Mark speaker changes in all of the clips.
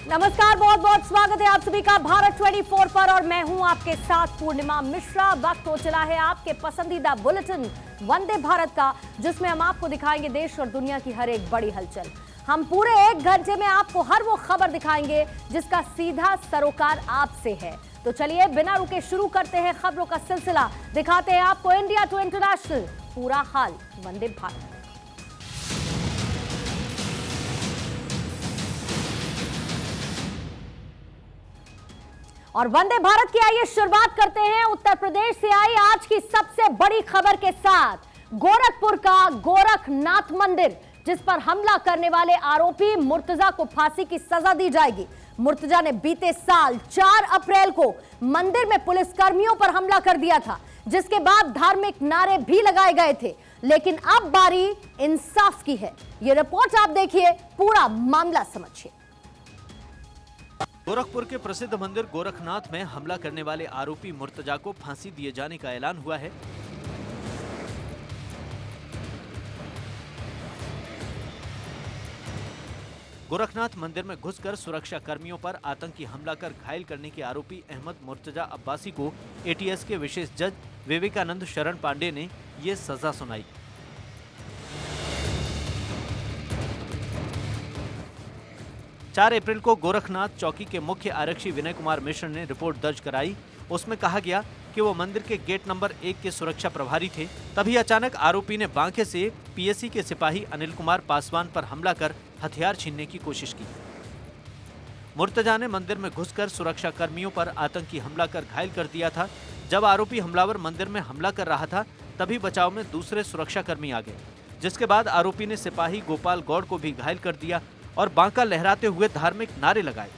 Speaker 1: नमस्कार, बहुत बहुत स्वागत है आप सभी का भारत 24 पर और मैं हूं आपके साथ पूर्णिमा मिश्रा। वक्त हो चला है आपके पसंदीदा बुलेटिन वंदे भारत का, जिसमें हम आपको दिखाएंगे देश और दुनिया की हर एक बड़ी हलचल। हम पूरे 1 घंटे में आपको हर वो खबर दिखाएंगे जिसका सीधा सरोकार आपसे है। तो चलिए बिना रुके शुरू करते हैं खबरों का सिलसिला। दिखाते हैं आपको इंडिया टू इंटरनेशनल पूरा हाल वंदे भारत। और वंदे भारत की आइए शुरुआत करते हैं उत्तर प्रदेश से आई आज की सबसे बड़ी खबर के साथ। गोरखपुर का गोरखनाथ मंदिर, जिस पर हमला करने वाले आरोपी मुर्तजा को फांसी की सजा दी जाएगी। मुर्तजा ने बीते साल 4 अप्रैल को मंदिर में पुलिस कर्मियों पर हमला कर दिया था, जिसके बाद धार्मिक नारे भी लगाए गए थे। लेकिन अब बारी इंसाफ की है। यह रिपोर्ट आप देखिए, पूरा मामला समझिए।
Speaker 2: गोरखपुर के प्रसिद्ध मंदिर गोरखनाथ में हमला करने वाले आरोपी मुर्तजा को फांसी दिए जाने का ऐलान हुआ है। गोरखनाथ मंदिर में घुसकर सुरक्षा कर्मियों पर आतंकी हमला कर घायल करने के आरोपी अहमद मुर्तजा अब्बासी को एटीएस के विशेष जज विवेकानंद शरण पांडे ने ये सजा सुनाई। चार अप्रैल को गोरखनाथ चौकी के मुख्य आरक्षी विनय कुमार मिश्र ने रिपोर्ट दर्ज कराई। उसमें कहा गया कि वो मंदिर के गेट नंबर 1 के सुरक्षा प्रभारी थे। तभी अचानक आरोपी ने बांके से पीएसी के सिपाही अनिल कुमार पासवान पर हमला कर हथियार छीनने की कोशिश की। मुर्तजा ने मंदिर में घुसकर सुरक्षा कर्मियों पर आतंकी हमला कर घायल कर दिया था। जब आरोपी हमलावर मंदिर में हमला कर रहा था, तभी बचाव में दूसरे सुरक्षा कर्मी आ गए, जिसके बाद आरोपी ने सिपाही गोपाल गौड़ को भी घायल कर दिया और बांका लहराते हुए धार्मिक नारे लगाए।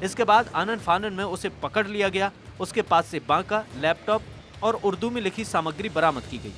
Speaker 2: इसके बाद आनन फानन में उसे पकड़ लिया गया। उसके पास से बांका, लैपटॉप और उर्दू में लिखी सामग्री बरामद की गई।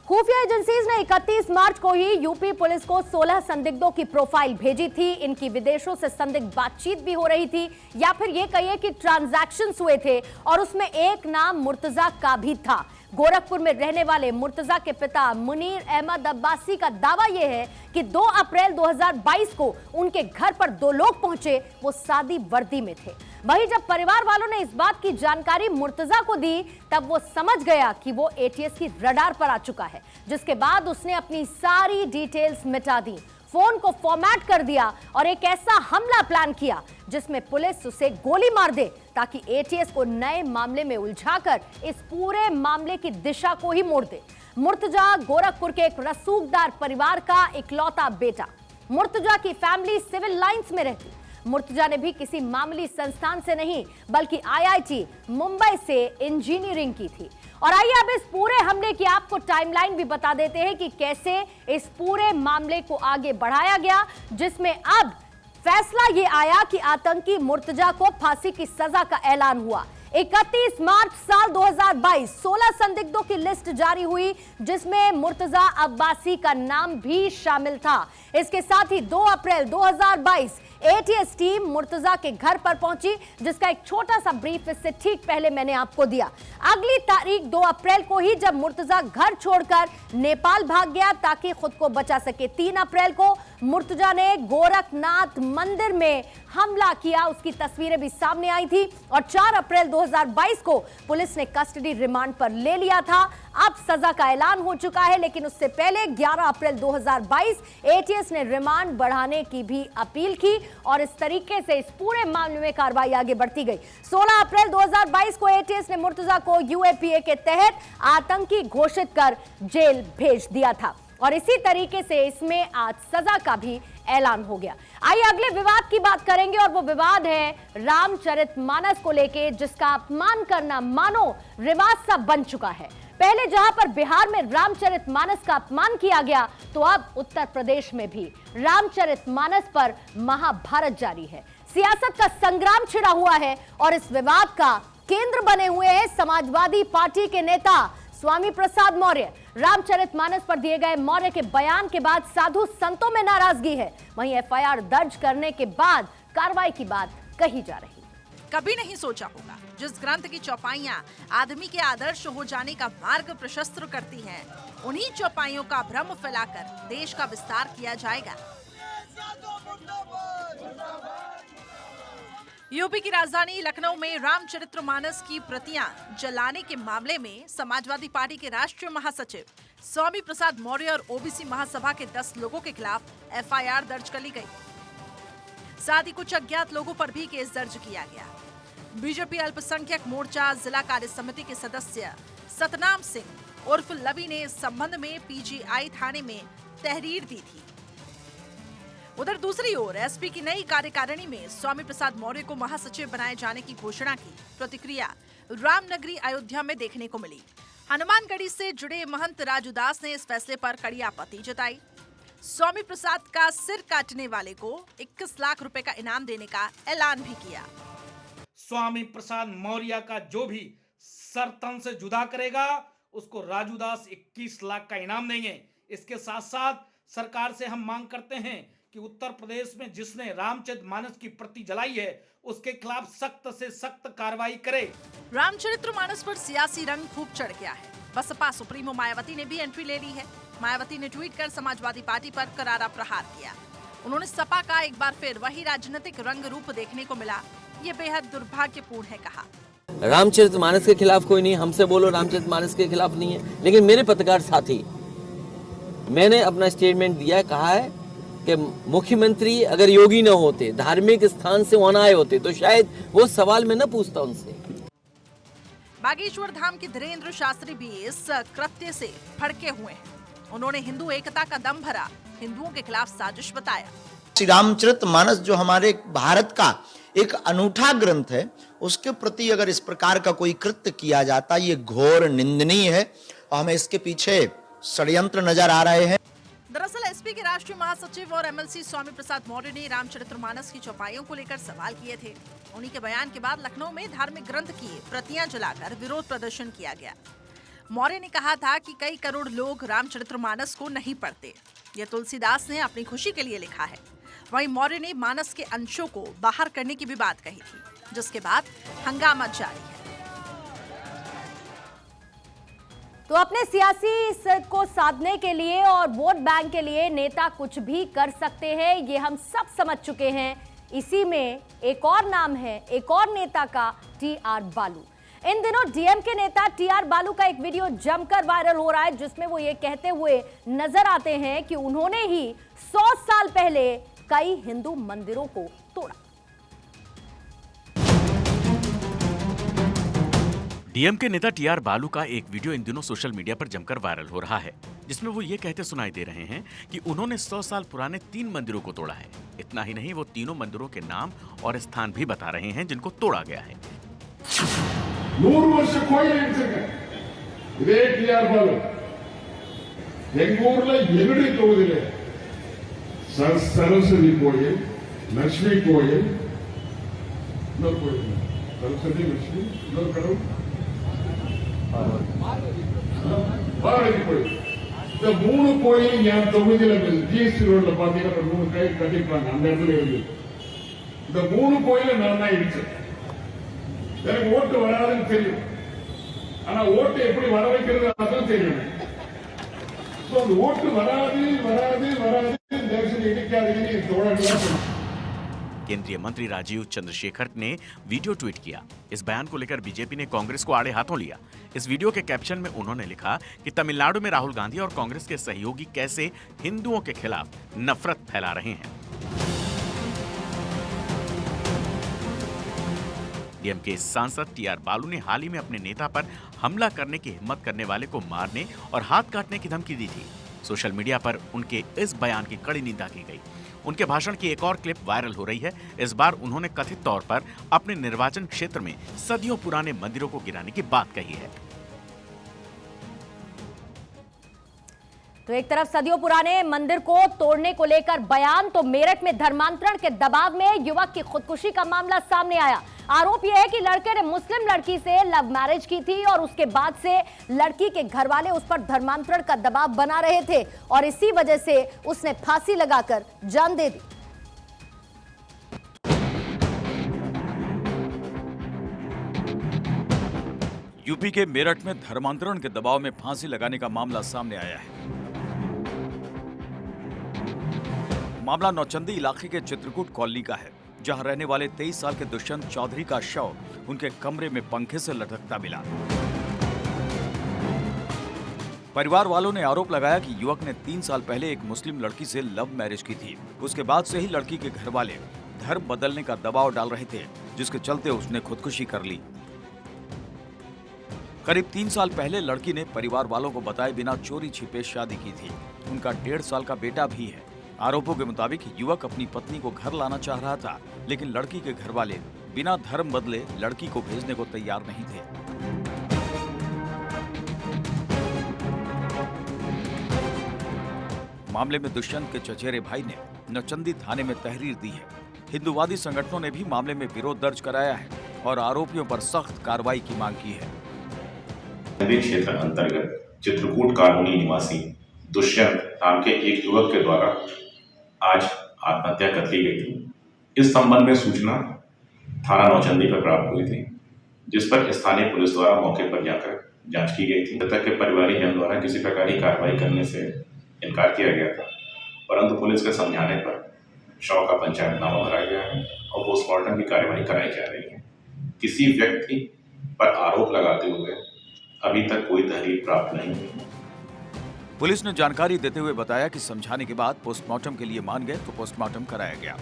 Speaker 1: खुफिया एजेंसीज ने 31 मार्च को ही यूपी पुलिस को 16 संदिग्धों की प्रोफाइल भेजी थी। इनकी विदेशों से संदिग्ध बातचीत भी हो रही थी, या फिर ये कहिए कि ट्रांजैक्शंस हुए थे, और उसमें एक नाम मुर्तजा का भी था। गोरखपुर में रहने वाले मुर्तजा के पिता मुनीर अहमद अब्बासी का दावा यह है कि 2 अप्रैल 2022 को उनके घर पर 2 लोग पहुंचे। वो सादी वर्दी में थे। वहीं जब परिवार वालों ने इस बात की जानकारी मुर्तजा को दी, तब वो समझ गया कि वो एटीएस की रडार पर आ चुका है, जिसके बाद उसने अपनी सारी डिटेल्स मिटा दी, फोन को फॉर्मेट कर दिया और एक ऐसा हमला प्लान किया जिसमें पुलिस उसे गोली मार दे, ताकि एटीएस को नए मामले में उलझाकर इस पूरे मामले की दिशा को ही मोड़ दे। मुर्तजा गोरखपुर के एक रसूखदार परिवार का इकलौता बेटा। मुर्तजा की फैमिली सिविल लाइंस में रहती। मुर्तजा ने भी किसी मामूली संस्थान से नहीं, बल्कि आईआईटी मुंबई से इंजीनियरिंग की थी। और आइए अब इस पूरे हमले की आपको टाइमलाइन भी बता देते हैं कि कैसे इस पूरे मामले को आगे बढ़ाया गया, जिसमें अब फैसला ये आया कि आतंकी मुर्तजा को फांसी की सजा का ऐलान हुआ। 31 मार्च साल 2022 16 संदिग्धों की लिस्ट जारी हुई, जिसमें मुर्तजा अब्बासी का नाम भी शामिल था। इसके साथ ही 2 अप्रैल 2022 एटीएस टीम मुर्तजा के घर पर पहुंची, जिसका एक छोटा सा ब्रीफ इससे ठीक पहले मैंने आपको दिया। अगली तारीख 2 अप्रैल को ही जब मुर्तजा घर छोड़कर नेपाल भाग गया ताकि खुद को बचा सके, 3 अप्रैल को मुर्तजा ने गोरखनाथ मंदिर में हमला किया। उसकी तस्वीरें भी सामने आई थी। और 4 अप्रैल 2022 को पुलिस ने कस्टडी रिमांड पर ले लिया था। अब सजा का ऐलान हो चुका है, लेकिन उससे पहले 11 अप्रैल 2022 एटीएस ने रिमांड बढ़ाने की भी अपील की और इस तरीके से इस पूरे मामले में कार्रवाई आगे बढ़ती गई। 16 अप्रैल 2022 को एटीएस ने मुर्तजा को यूएपीए के तहत आतंकी घोषित कर जेल भेज दिया था और इसी तरीके से इसमें आज सजा का भी ऐलान हो गया। आइए अगले विवाद की बात करेंगे और वो विवाद है रामचरितमानस को लेके, जिसका अपमान करना मानो रिवाज सा बन चुका है। पहले जहां पर बिहार में रामचरितमानस का अपमान किया गया, तो अब उत्तर प्रदेश में भी रामचरितमानस पर महाभारत जारी है। सियासत का संग्राम छिड़ा हुआ है और इस विवाद का केंद्र बने हुए हैं समाजवादी पार्टी के नेता स्वामी प्रसाद मौर्य। रामचरितमानस पर दिए गए मौर्य के बयान के बाद साधु संतों में नाराजगी है। वहीं एफआईआर दर्ज करने के बाद कार्रवाई की बात कही जा रही है।
Speaker 3: कभी नहीं सोचा होगा। जिस ग्रंथ की चौपाइयां आदमी के आदर्श हो जाने का मार्ग प्रशस्त करती हैं, उन्हीं चौपाइयों का भ्रम फैलाकर देश का विस्तार किया जाएगा। यूपी की राजधानी लखनऊ में रामचरितमानस की प्रतियां जलाने के मामले में समाजवादी पार्टी के राष्ट्रीय महासचिव स्वामी प्रसाद मौर्य और ओबीसी महासभा के 10 लोगों के खिलाफ एफआईआर दर्ज कर ली गई। साथ ही कुछ अज्ञात लोगों पर भी केस दर्ज किया गया। बीजेपी अल्पसंख्यक मोर्चा जिला कार्य समिति के सदस्य सतनाम सिंह उर्फ लवी ने इस संबंध में पीजीआई थाने में तहरीर दी थी। उधर दूसरी ओर एसपी की नई कार्यकारिणी में स्वामी प्रसाद मौर्य को महासचिव बनाए जाने की घोषणा की प्रतिक्रिया रामनगरी अयोध्या में देखने को मिली। हनुमानगढ़ी से जुड़े महंत राजू दास ने इस फैसले पर कड़ी आपत्ति जताई। स्वामी प्रसाद का सिर काटने वाले को 21 लाख रुपए का इनाम देने का ऐलान भी किया।
Speaker 4: स्वामी प्रसाद मौर्य का जो भी सर तन से जुदा करेगा उसको राजू दास 21 लाख का इनाम देंगे। इसके साथ साथ सरकार से हम मांग करते हैं कि उत्तर प्रदेश में जिसने रामचरितमानस की प्रति जलाई है उसके खिलाफ सख्त से सख्त कार्रवाई करे।
Speaker 3: रामचरितमानस पर सियासी रंग खूब चढ़ गया है। बसपा सुप्रीमो मायावती ने भी एंट्री ले ली है। मायावती ने ट्वीट कर समाजवादी पार्टी पर करारा प्रहार किया। उन्होंने सपा का एक बार फिर वही राजनीतिक रंग रूप देखने को मिला, ये बेहद दुर्भाग्यपूर्ण है कहा।
Speaker 5: रामचरितमानस के खिलाफ कोई नहीं, हमसे बोलो रामचरितमानस के खिलाफ नहीं है, लेकिन मेरे पत्रकार साथी, मैंने अपना स्टेटमेंट दिया, कहा है कि मुख्यमंत्री अगर योगी न होते, धार्मिक स्थान से वहां आए होते तो शायद वो सवाल मैं न पूछता उनसे।
Speaker 3: बागेश्वर धाम के धीरेन्द्र शास्त्री भी इस कृत्य से भड़के हुए हैं। उन्होंने हिंदू एकता का दम भरा हिंदुओं के खिलाफ साजिश बताया।
Speaker 6: श्री रामचरितमानस जो हमारे भारत का एक अनूठा ग्रंथ है, उसके प्रति अगर इस प्रकार का कोई कृत्य किया जाता, ये घोर निंदनीय है और हमें इसके पीछे षड्यंत्र नजर आ रहे हैं।
Speaker 3: दरअसल एसपी के राष्ट्रीय महासचिव और एमएलसी स्वामी प्रसाद मौर्य ने रामचरितमानस की चौपाइयों को लेकर सवाल किए थे। उन्हीं के बयान के बाद लखनऊ में धार्मिक ग्रंथ की प्रतियां जलाकर विरोध प्रदर्शन किया गया। मौर्य ने कहा था कि कई करोड़ लोग रामचरितमानस को नहीं पढ़ते, ये तुलसीदास ने अपनी खुशी के लिए लिखा है। वहीं मौर्य ने मानस के अंशों को बाहर करने की भी बात कही थी, जिसके बाद हंगामा जारी है।
Speaker 1: तो अपने सियासी हित को साधने के लिए और वोट बैंक के लिए नेता कुछ भी कर सकते हैं, ये हम सब समझ चुके हैं। इसी में एक और नाम है एक और नेता का, टीआर बालू। इन दिनों डीएमके नेता टीआर बालू का एक वीडियो जमकर वायरल हो रहा है, जिसमें वो ये कहते हुए नजर आते हैं कि उन्होंने ही 100 साल पहले कई हिंदू मंदिरों को तोड़ा।
Speaker 7: डीएमके नेता टीआर बालू का एक वीडियो इन दिनों सोशल मीडिया पर जमकर वायरल हो रहा है, जिसमें वो ये कहते सुनाई दे रहे हैं कि उन्होंने 100 साल पुराने 3 मंदिरों को तोड़ा है। इतना ही नहीं, वो तीनों मंदिरों के नाम और स्थान भी बता रहे हैं जिनको तोड़ा गया है।
Speaker 8: 100 ವರ್ಷ ಕೋಯಿಲ್ ಇಡ್ಸಕ್ಕೆ ಇದೇ ಟಿಆರ್ ಬಾಲು ಬೆಂಗಳೂರಲ್ಲ ಎರಡು ತೋದಿಲ್ಲ ಸರಸ್ವತಿ ಕೋಯಿಲ್ ಲಕ್ಷ್ಮೀ ಕೋಯಿಲ್ ಇನ್ನೊಂದು ಕೋಯಿಲ್ ಸರಸ್ವತಿ ಲಕ್ಷ್ಮೀ ಇನ್ನೊಂದು ಕಡೆ பார்வதி கோயில். இந்த 3 கோயிலும் என் தொகுதியில ஜிஎஸ்டி ரோட்ல பாத்தீங்கன்னா 3 கை கட்டிருப்பாங்க, அந்த இடத்துல இருந்து இந்த 3 கோயிலும் நான் தான் இடிச்சேன். எனக்கு ஓட்டு வராதுன்னு தெரியும், ஆனா ஓட்டு எப்படி வர வைக்கிறது அதான் தெரியும். ஓட்டு வராது வராது வராது தயவுசெய்து இடிக்காதீங்கன்னு தோழர்களா.
Speaker 7: केंद्रीय मंत्री राजीव चंद्रशेखर ने वीडियो ट्वीट किया। इस बयान को लेकर बीजेपी ने कांग्रेस को आड़े हाथों लिया। इस वीडियो के कैप्शन में उन्होंने लिखा कि तमिलनाडु में राहुल गांधी और कांग्रेस के सहयोगी कैसे हिंदुओं के खिलाफ नफरत फैला रहे हैं। डीएमके सांसद टीआर बालू ने हाल ही में अपने नेता पर हमला करने की हिम्मत करने वाले को मारने और हाथ काटने की धमकी दी थी। सोशल मीडिया पर उनके इस बयान की कड़ी निंदा की गई। उनके भाषण की एक और क्लिप वायरल हो रही है। इस बार उन्होंने कथित तौर पर अपने निर्वाचन क्षेत्र में सदियों पुराने मंदिरों को गिराने की बात कही है।
Speaker 1: तो एक तरफ सदियों पुराने मंदिर को तोड़ने को लेकर बयान, तो मेरठ में धर्मांतरण के दबाव में युवक की खुदकुशी का मामला सामने आया। आरोप यह है कि लड़के ने मुस्लिम लड़की से लव मैरिज की थी और उसके बाद से लड़की के घर वाले उस पर धर्मांतरण का दबाव बना रहे थे और इसी वजह से उसने फांसी लगाकर जान दे दी।
Speaker 9: यूपी के मेरठ में धर्मांतरण के दबाव में फांसी लगाने का मामला सामने आया है। मामला नौचंदी इलाके के चित्रकूट कॉलोनी का है, जहां रहने वाले 23 साल के दुष्यंत चौधरी का शव उनके कमरे में पंखे से लटकता मिला। परिवार वालों ने आरोप लगाया कि युवक ने 3 साल पहले एक मुस्लिम लड़की से लव मैरिज की थी। उसके बाद से ही लड़की के घर वाले धर्म बदलने का दबाव डाल रहे थे, जिसके चलते उसने खुदकुशी कर ली। करीब 3 साल पहले लड़की ने परिवार वालों को बताए बिना चोरी छिपे शादी की थी। उनका 1.5 साल का बेटा भी है। आरोपों के मुताबिक युवक अपनी पत्नी को घर लाना चाह रहा था, लेकिन लड़की के घर वाले बिना धर्म बदले लड़की को भेजने को तैयार नहीं थे। मामले में दुष्यंत के चचेरे भाई ने नौचंदी थाने में तहरीर दी है। हिंदूवादी संगठनों ने भी मामले में विरोध दर्ज कराया है और आरोपियों पर सख्त कार्रवाई की मांग की है।
Speaker 10: क्षेत्र अंतर्गत चित्रकूट कॉलोनी निवासी दुष्यंत नाम के एक युवक के द्वारा आज आत्महत्या कर ली गई थी। इस संबंध में सूचना थाना नौचंदी पर प्राप्त हुई थी, जिस पर स्थानीय पुलिस द्वारा मौके पर जाकर जांच की गई थी। मृतक के परिवारी जन द्वारा किसी प्रकार की कार्रवाई करने से इनकार किया गया था, परंतु पुलिस के समझाने पर शव का पंचायतनामा भरा गया है और पोस्टमार्टम की कार्रवाई कराई जा रही है। किसी व्यक्ति पर आरोप लगाते हुए अभी तक कोई तहरीर प्राप्त नहीं हुई।
Speaker 9: पुलिस ने जानकारी देते हुए बताया कि समझाने के बाद पोस्टमार्टम के लिए मान गए तो पोस्टमार्टम कराया गया।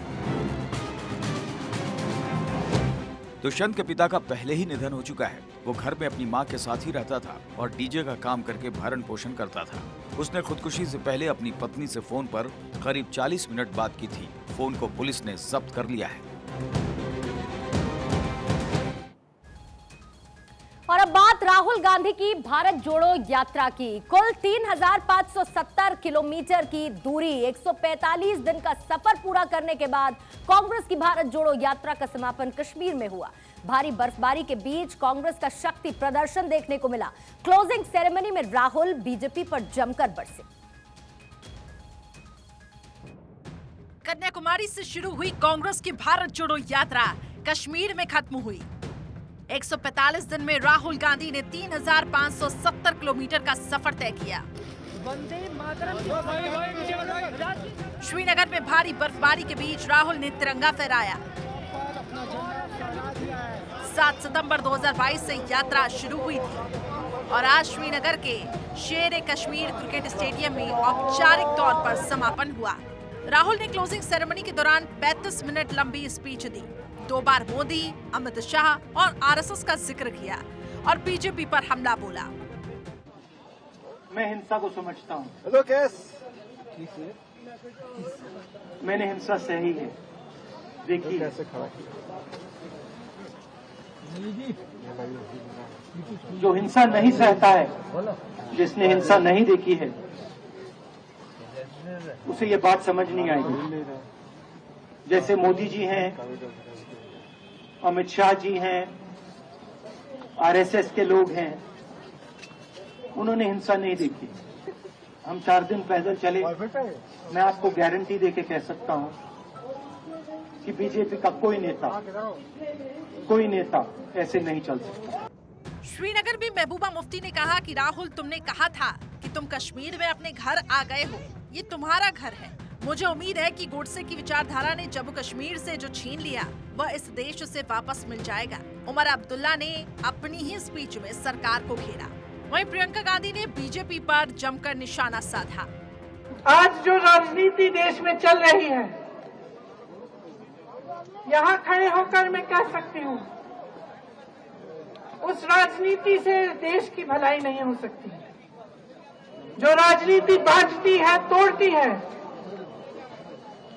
Speaker 9: दुष्यंत के पिता का पहले ही निधन हो चुका है। वो घर में अपनी मां के साथ ही रहता था और डीजे का काम करके भरण पोषण करता था। उसने खुदकुशी से पहले अपनी पत्नी से फोन पर करीब 40 मिनट बात की थी। फोन को पुलिस ने जब्त कर लिया है।
Speaker 1: और अब बात राहुल गांधी की भारत जोड़ो यात्रा की। कुल 3,570 किलोमीटर की दूरी, 145 दिन का सफर पूरा करने के बाद कांग्रेस की भारत जोड़ो यात्रा का समापन कश्मीर में हुआ। भारी बर्फबारी के बीच कांग्रेस का शक्ति प्रदर्शन देखने को मिला। क्लोजिंग सेरेमनी में राहुल बीजेपी पर जमकर बरसे।
Speaker 3: कन्याकुमारी से शुरू हुई कांग्रेस की भारत जोड़ो यात्रा कश्मीर में खत्म हुई। 145 दिन में राहुल गांधी ने 3,570 किलोमीटर का सफर तय किया। श्रीनगर में भारी बर्फबारी के बीच राहुल ने तिरंगा फहराया। 7 सितंबर 2022 से यात्रा शुरू हुई थी और आज श्रीनगर के शेर-ए-कश्मीर क्रिकेट स्टेडियम में औपचारिक तौर पर समापन हुआ। राहुल ने क्लोजिंग सेरेमनी के दौरान 35 मिनट लंबी स्पीच दी। 2 बार मोदी, अमित शाह और आरएसएस का जिक्र किया और बीजेपी पर हमला बोला।
Speaker 11: मैं हिंसा को समझता हूँ। मैंने हिंसा सही है देखी है। जो हिंसा नहीं सहता है, जिसने हिंसा नहीं देखी है, उसे ये बात समझ नहीं आएगी। जैसे मोदी जी हैं, अमित शाह जी हैं, आरएसएस के लोग हैं, उन्होंने हिंसा नहीं देखी। हम 4 दिन पैदल चले। मैं आपको गारंटी देके कह सकता हूं कि बीजेपी का कोई नेता ऐसे नहीं चल सकता।
Speaker 3: श्रीनगर में महबूबा मुफ्ती ने कहा कि राहुल, तुमने कहा था कि तुम कश्मीर में अपने घर आ गए हो, ये तुम्हारा घर है। मुझे उम्मीद है कि गोडसे की विचारधारा ने जम्मू कश्मीर से जो छीन लिया वह इस देश से वापस मिल जाएगा। उमर अब्दुल्ला ने अपनी ही स्पीच में सरकार को घेरा। वहीं प्रियंका गांधी ने बीजेपी पर जमकर निशाना साधा।
Speaker 12: आज जो राजनीति देश में चल रही है, यहाँ खड़े होकर मैं कह सकती हूँ, उस राजनीति से देश की भलाई नहीं हो सकती। जो राजनीति बांटती है, तोड़ती है,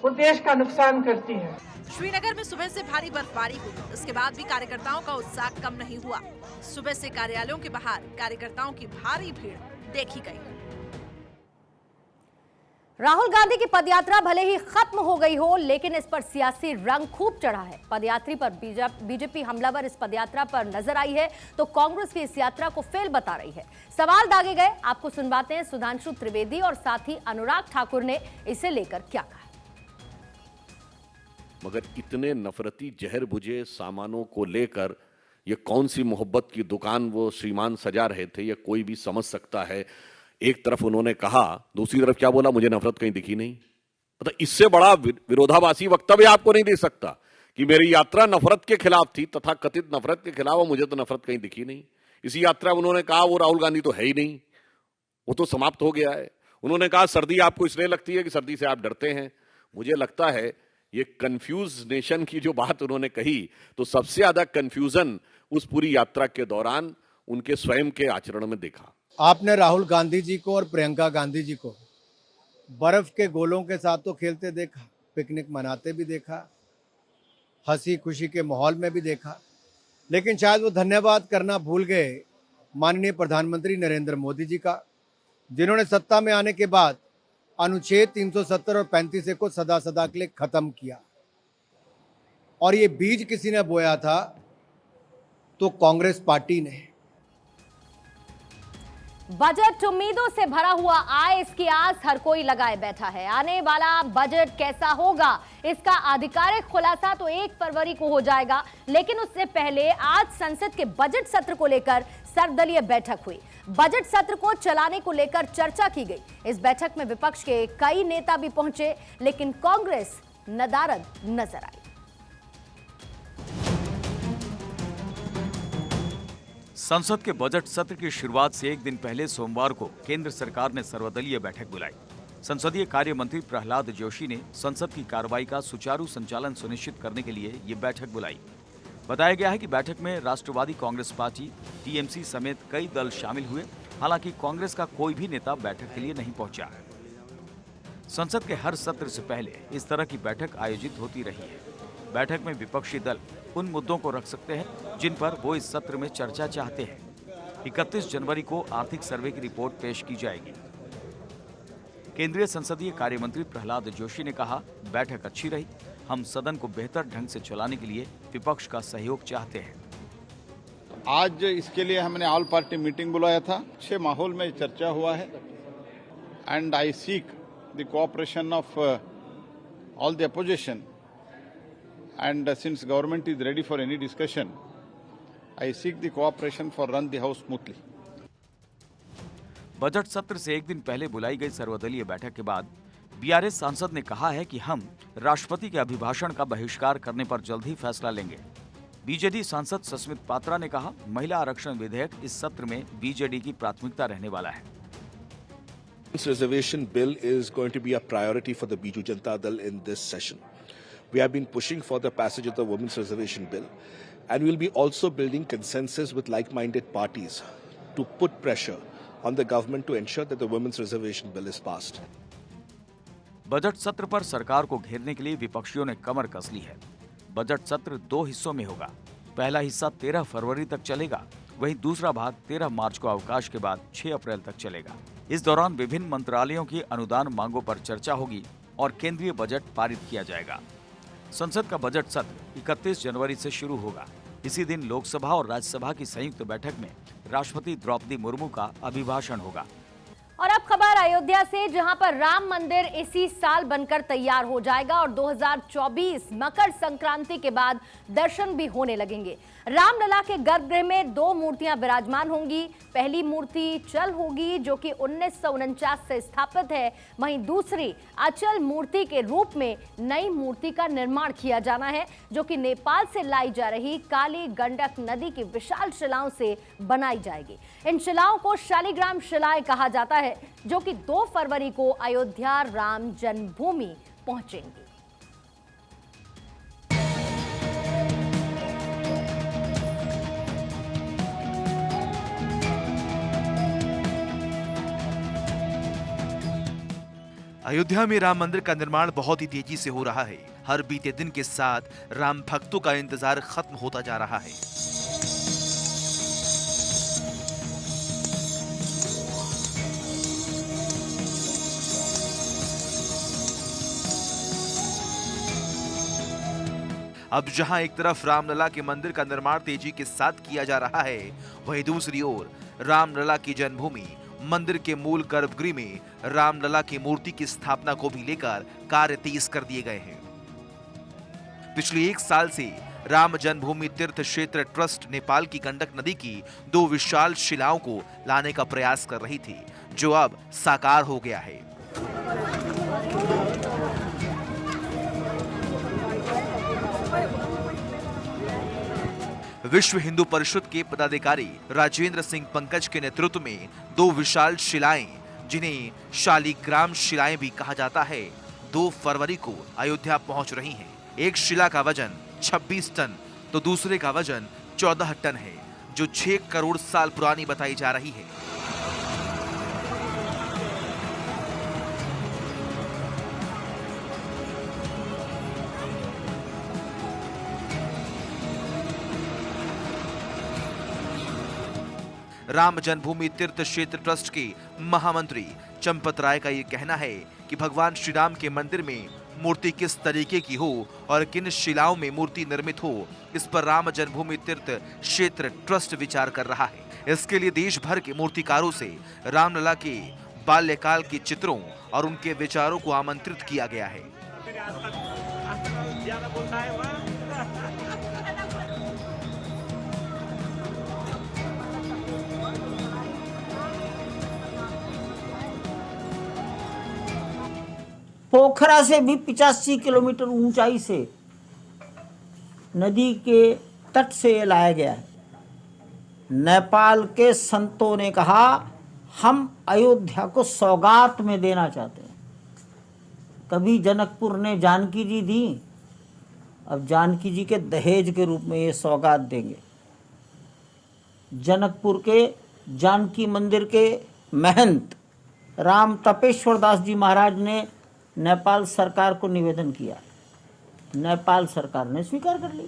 Speaker 12: वो देश का नुकसान करती है।
Speaker 3: श्रीनगर में सुबह से भारी बर्फबारी हुई। इसके बाद भी कार्यकर्ताओं का उत्साह कम नहीं हुआ। सुबह से कार्यालयों के बाहर कार्यकर्ताओं की भारी भीड़ देखी गई।
Speaker 1: राहुल गांधी की पदयात्रा भले ही खत्म हो गई हो, लेकिन इस पर सियासी रंग खूब चढ़ा है। पदयात्री पर बीजेपी हमलावर इस पदयात्रा पर नजर आई है तो कांग्रेस की इस यात्रा को फेल बता रही है। सवाल दागे गए, आपको सुनवाते हैं सुधांशु त्रिवेदी और साथ ही अनुराग ठाकुर ने इसे लेकर क्या कहा।
Speaker 13: मगर इतने नफरती जहर बुझे सामानों को लेकर ये कौन सी मोहब्बत की दुकान वो श्रीमान सजा रहे थे, ये कोई भी समझ सकता है। एक तरफ उन्होंने कहा, दूसरी तरफ क्या बोला, मुझे नफरत कहीं दिखी नहीं। मतलब इससे बड़ा विरोधाभासी वक्तव्य आपको नहीं दे सकता कि मेरी यात्रा नफरत के खिलाफ थी, तथा कथित नफरत के खिलाफ, और मुझे तो नफरत कहीं दिखी नहीं। इसी यात्रा में उन्होंने कहा वो राहुल गांधी तो है ही नहीं, वो तो समाप्त हो गया है। उन्होंने कहा सर्दी आपको इसलिए लगती है कि सर्दी से आप डरते हैं। मुझे लगता है ये कंफ्यूज नेशन की जो बात उन्होंने कही, तो सबसे ज्यादा कंफ्यूजन उस पूरी यात्रा के दौरान उनके स्वयं के आचरण में देखा।
Speaker 14: आपने राहुल गांधी जी को और प्रियंका गांधी जी को बर्फ के गोलों के साथ तो खेलते देखा, पिकनिक मनाते भी देखा, हंसी खुशी के माहौल में भी देखा, लेकिन शायद वो धन्यवाद करना भूल गए माननीय प्रधानमंत्री नरेंद्र मोदी जी का, जिन्होंने सत्ता में आने के बाद अनुच्छेद 370 और 35 को सदा सदा के लिए खत्म किया। और ये बीज किसी ने बोया था तो कांग्रेस पार्टी ने।
Speaker 1: बजट उम्मीदों से भरा हुआ आए, इसकी आस हर कोई लगाए बैठा है। आने वाला बजट कैसा होगा, इसका आधिकारिक खुलासा तो 1 फरवरी को हो जाएगा, लेकिन उससे पहले आज संसद के बजट सत्र को लेकर सर्वदलीय बैठक हुई। बजट सत्र को चलाने को लेकर चर्चा की गई। इस बैठक में विपक्ष के कई नेता भी पहुंचे, लेकिन कांग्रेस नदारद नजर आई।
Speaker 9: संसद के बजट सत्र की शुरुआत से एक दिन पहले सोमवार को केंद्र सरकार ने सर्वदलीय बैठक बुलाई। संसदीय कार्य मंत्री प्रहलाद जोशी ने संसद की कार्रवाई का सुचारू संचालन सुनिश्चित करने के लिए ये बैठक बुलाई। बताया गया है कि बैठक में राष्ट्रवादी कांग्रेस पार्टी, टीएमसी समेत कई दल शामिल हुए। हालांकि कांग्रेस का कोई भी नेता बैठक के लिए नहीं पहुंचा। संसद के हर सत्र से पहले इस तरह की बैठक आयोजित होती रही है। बैठक में विपक्षी दल उन मुद्दों को रख सकते हैं जिन पर वो इस सत्र में चर्चा चाहते हैं। 31 जनवरी को आर्थिक सर्वे की रिपोर्ट पेश की जाएगी। केंद्रीय संसदीय कार्य मंत्री प्रहलाद जोशी ने कहा, बैठक अच्छी रही। हम सदन को बेहतर ढंग से चलाने के लिए विपक्ष का सहयोग चाहते हैं।
Speaker 15: आज इसके लिए हमने ऑल पार्टी मीटिंग बुलाया था। अच्छे माहौल में चर्चा हुआ है and I seek the cooperation of all the opposition and since government is ready for any discussion, I seek the cooperation for run the house smoothly.
Speaker 9: Budget सत्र से एक दिन पहले बुलाई गई सर्वदलीय बैठक के बाद बीआरएस सांसद ने कहा है कि हम राष्ट्रपति के अभिभाषण का बहिष्कार करने पर जल्द ही फैसला लेंगे। बीजेडी सांसद सस्मित पात्रा ने कहा, महिला आरक्षण विधेयक इस सत्र में बीजेडी की प्राथमिकता रहने वाला है।
Speaker 16: This reservation bill is going to be a priority for the Biju Janata Dal in this session. We have been pushing for the passage of the Women's Reservation Bill, and we will be also building consensus with like-minded parties to put pressure on the government to ensure that the Women's Reservation Bill is passed.
Speaker 9: Budget सत्र पर सरकार को घेरने के लिए विपक्षियों ने कमर कस ली है। Budget सत्र 2 हिस्सों में होगा। पहला हिस्सा 13 फरवरी तक चलेगा, वहीं दूसरा भाग 13 मार्च को अवकाश के बाद 6 अप्रैल तक चलेगा। इस दौरान विभिन्न मंत्रालयों की अनुदान मांगों पर चर्चा होगी और केंद्रीय बजट पारित किया जाएगा। संसद का बजट सत्र 31 जनवरी से शुरू होगा। इसी दिन लोकसभा और राज्यसभा की संयुक्त बैठक में राष्ट्रपति द्रौपदी मुर्मू का अभिभाषण होगा।
Speaker 1: और अब खबर अयोध्या से, जहां पर राम मंदिर इसी साल बनकर तैयार हो जाएगा और 2024 मकर संक्रांति के बाद दर्शन भी होने लगेंगे। रामलला के गर्भगृह में 2 मूर्तियां विराजमान होंगी। पहली मूर्ति चल होगी जो कि 1949 से स्थापित है, वहीं दूसरी अचल मूर्ति के रूप में नई मूर्ति का निर्माण किया जाना है, जो कि नेपाल से लाई जा रही काली गंडक नदी की विशाल शिलाओं से बनाई जाएगी। इन शिलाओं को शालिग्राम शिलाएं कहा जाता है, जो कि 2 फरवरी को अयोध्या राम जन्मभूमि पहुंचेंगी।
Speaker 17: अयोध्या में राम मंदिर का निर्माण बहुत ही तेजी से हो रहा है। हर बीते दिन के साथ राम भक्तों का इंतजार खत्म होता जा रहा है। अब जहां एक तरफ रामलला के मंदिर का निर्माण तेजी के साथ किया जा रहा है, वहीं दूसरी ओर रामलला की जन्मभूमि मंदिर के मूल गर्भगृह में रामलला की मूर्ति की स्थापना को भी लेकर कार्य तेज कर दिए गए हैं। पिछले 1 साल से राम जन्मभूमि तीर्थ क्षेत्र ट्रस्ट नेपाल की गंडक नदी की 2 विशाल शिलाओं को लाने का प्रयास कर रही थी, जो अब साकार हो गया है। विश्व हिंदू परिषद के पदाधिकारी राजेंद्र सिंह पंकज के नेतृत्व में 2 विशाल शिलाएं, जिन्हें शालिग्राम शिलाएं भी कहा जाता है, 2 फरवरी को अयोध्या पहुंच रही हैं। एक शिला का वजन 26 टन तो दूसरे का वजन 14 टन है, जो 6 करोड़ साल पुरानी बताई जा रही है। राम जन्मभूमि तीर्थ क्षेत्र ट्रस्ट के महामंत्री चंपत राय का ये कहना है कि भगवान श्री राम के मंदिर में मूर्ति किस तरीके की हो और किन शिलाओं में मूर्ति निर्मित हो, इस पर राम जन्मभूमि तीर्थ क्षेत्र ट्रस्ट विचार कर रहा है। इसके लिए देश भर के मूर्तिकारों से रामलला के बाल्यकाल के चित्रों और उनके विचारों को आमंत्रित किया गया है।
Speaker 18: पोखरा से भी 85 किलोमीटर ऊंचाई से नदी के तट से ये लाया गया है। नेपाल के संतों ने कहा हम अयोध्या को सौगात में देना चाहते हैं। कभी जनकपुर ने जानकी जी दी, अब जानकी जी के दहेज के रूप में ये सौगात देंगे। जनकपुर के जानकी मंदिर के महंत राम तपेश्वर दास जी महाराज ने नेपाल सरकार को निवेदन किया, नेपाल सरकार ने स्वीकार कर ली।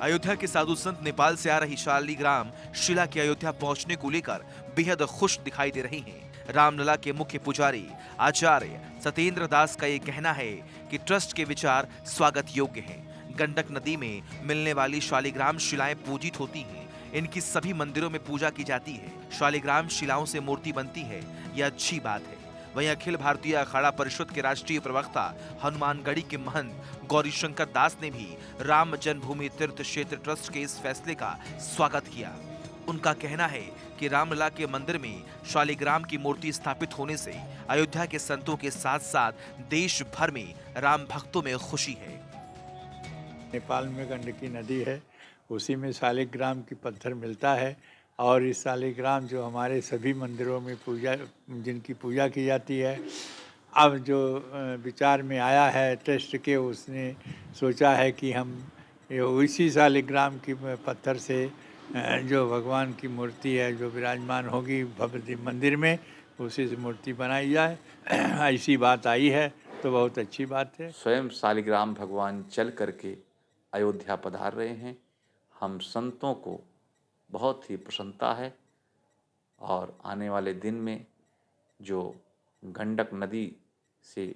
Speaker 17: अयोध्या के साधु संत नेपाल से आ रही शालिग्राम शिला की अयोध्या पहुंचने को लेकर बेहद खुश दिखाई दे रही हैं। रामलला के मुख्य पुजारी आचार्य सत्येंद्र दास का ये कहना है कि ट्रस्ट के विचार स्वागत योग्य हैं। गंडक नदी में मिलने वाली शालिग्राम शिलाएं पूजित होती हैं। इनकी सभी मंदिरों में पूजा की जाती है। शालिग्राम शिलाओं से मूर्ति बनती है, यह अच्छी बात है। वहीं अखिल भारतीय अखाड़ा परिषद के राष्ट्रीय प्रवक्ता हनुमानगढ़ी के महंत गौरीशंकर दास ने भी राम जन्मभूमि तीर्थ क्षेत्र ट्रस्ट के इस फैसले का स्वागत किया। उनका कहना है कि रामलला के मंदिर में शालिग्राम की मूर्ति स्थापित होने से अयोध्या के संतों के साथ साथ देश भर में राम भक्तों में खुशी है।
Speaker 19: नेपाल में गंडकी नदी है, उसी में शालिग्राम की पत्थर मिलता है और इस शालिग्राम जो हमारे सभी मंदिरों में जिनकी पूजा की जाती है, अब जो विचार में आया है ट्रस्ट के, उसने सोचा है कि हम उसी शालिग्राम की पत्थर से जो भगवान की मूर्ति है जो विराजमान होगी भव्य मंदिर में, उसी से मूर्ति बनाई जाए। ऐसी बात आई है तो बहुत अच्छी बात है।
Speaker 20: स्वयं शालिग्राम भगवान चल करके अयोध्या पधार रहे हैं। हम संतों को बहुत ही प्रसन्नता है और आने वाले दिन में जो गंडक नदी से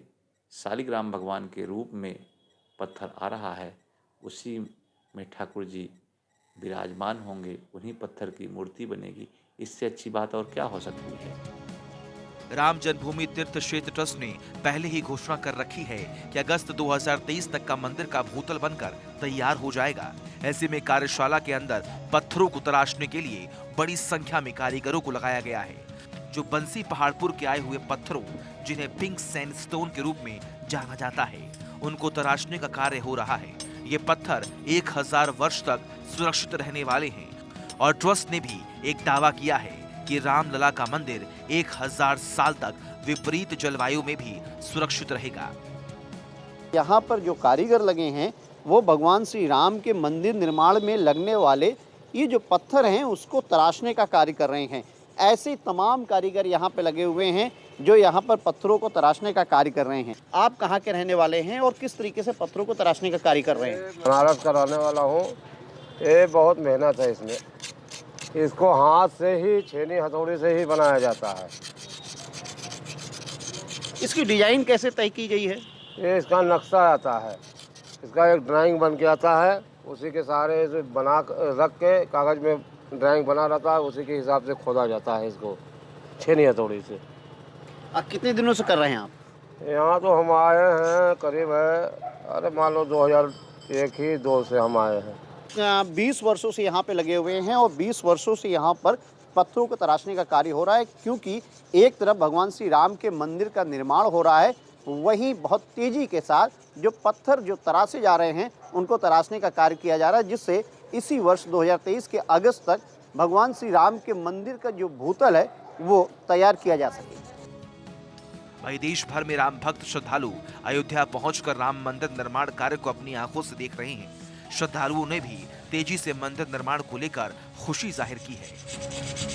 Speaker 20: शालिग्राम भगवान के रूप में पत्थर आ रहा है, उसी में ठाकुर जी विराजमान होंगे, उन्हीं पत्थर की मूर्ति बनेगी। इससे अच्छी बात और क्या हो सकती है।
Speaker 17: राम जन्मभूमि तीर्थ क्षेत्र ट्रस्ट ने पहले ही घोषणा कर रखी है कि अगस्त 2023 तक का मंदिर का भूतल बनकर तैयार हो जाएगा। ऐसे में कार्यशाला के अंदर पत्थरों को तराशने के लिए बड़ी संख्या में कारीगरों को लगाया गया है। जो बंसी पहाड़पुर के आए हुए पत्थरों, जिन्हें पिंक सैंडस्टोन के रूप में जाना जाता है, उनको तराशने का कार्य हो रहा है। ये पत्थर 1000 वर्ष तक सुरक्षित रहने वाले हैं और ट्रस्ट ने भी एक दावा किया है कि रामलला का मंदिर 1000 साल तक विपरीत जलवायु में भी सुरक्षित रहेगा।
Speaker 21: यहाँ पर जो कारीगर लगे हैं वो भगवान श्री राम के मंदिर निर्माण में लगने वाले ये जो पत्थर हैं उसको तराशने का कार्य कर रहे हैं। ऐसे तमाम कारीगर यहाँ पे लगे हुए हैं जो यहाँ पर पत्थरों को तराशने का कार्य कर रहे हैं। आप कहाँ के रहने वाले हैं और किस तरीके से पत्थरों को तराशने का कार्य कर रहे हैं?
Speaker 22: बनारस का रहने वाला हूँ। ये बहुत मेहनत है इसमें, इसको हाथ से ही छेनी हथौड़ी से ही बनाया जाता है।
Speaker 21: इसकी डिजाइन कैसे तय की गई है?
Speaker 22: ये इसका नक्शा आता है, इसका एक ड्राइंग बन के आता है, उसी के सहारे से बना रख के कागज में ड्राइंग बना रहता है, उसी के हिसाब से खोदा जाता है इसको छेनी हथौड़ी से।
Speaker 21: कितने दिनों से कर रहे हैं आप?
Speaker 22: यहाँ तो हम आए हैं करीब है, अरे मान लो 2001 ही 2 से हम आए हैं।
Speaker 21: 20 वर्षों से यहाँ पे लगे हुए हैं और 20 वर्षों से यहाँ पर पत्थरों को तराशने का कार्य हो रहा है, क्योंकि एक तरफ भगवान श्री राम के मंदिर का निर्माण हो रहा है, वहीं बहुत तेजी के साथ जो पत्थर जो तराशे जा रहे हैं उनको तराशने का कार्य किया जा रहा है, जिससे इसी वर्ष 2023 के अगस्त तक भगवान श्री राम के मंदिर का जो भूतल है वो तैयार किया जा सके।
Speaker 17: वहीं देश भर में राम भक्त श्रद्धालु अयोध्या पहुंचकर राम मंदिर निर्माण कार्य को अपनी आंखों से देख रहे हैं। श्रद्धालुओं ने भी तेजी से मंदिर निर्माण को लेकर खुशी जाहिर की है।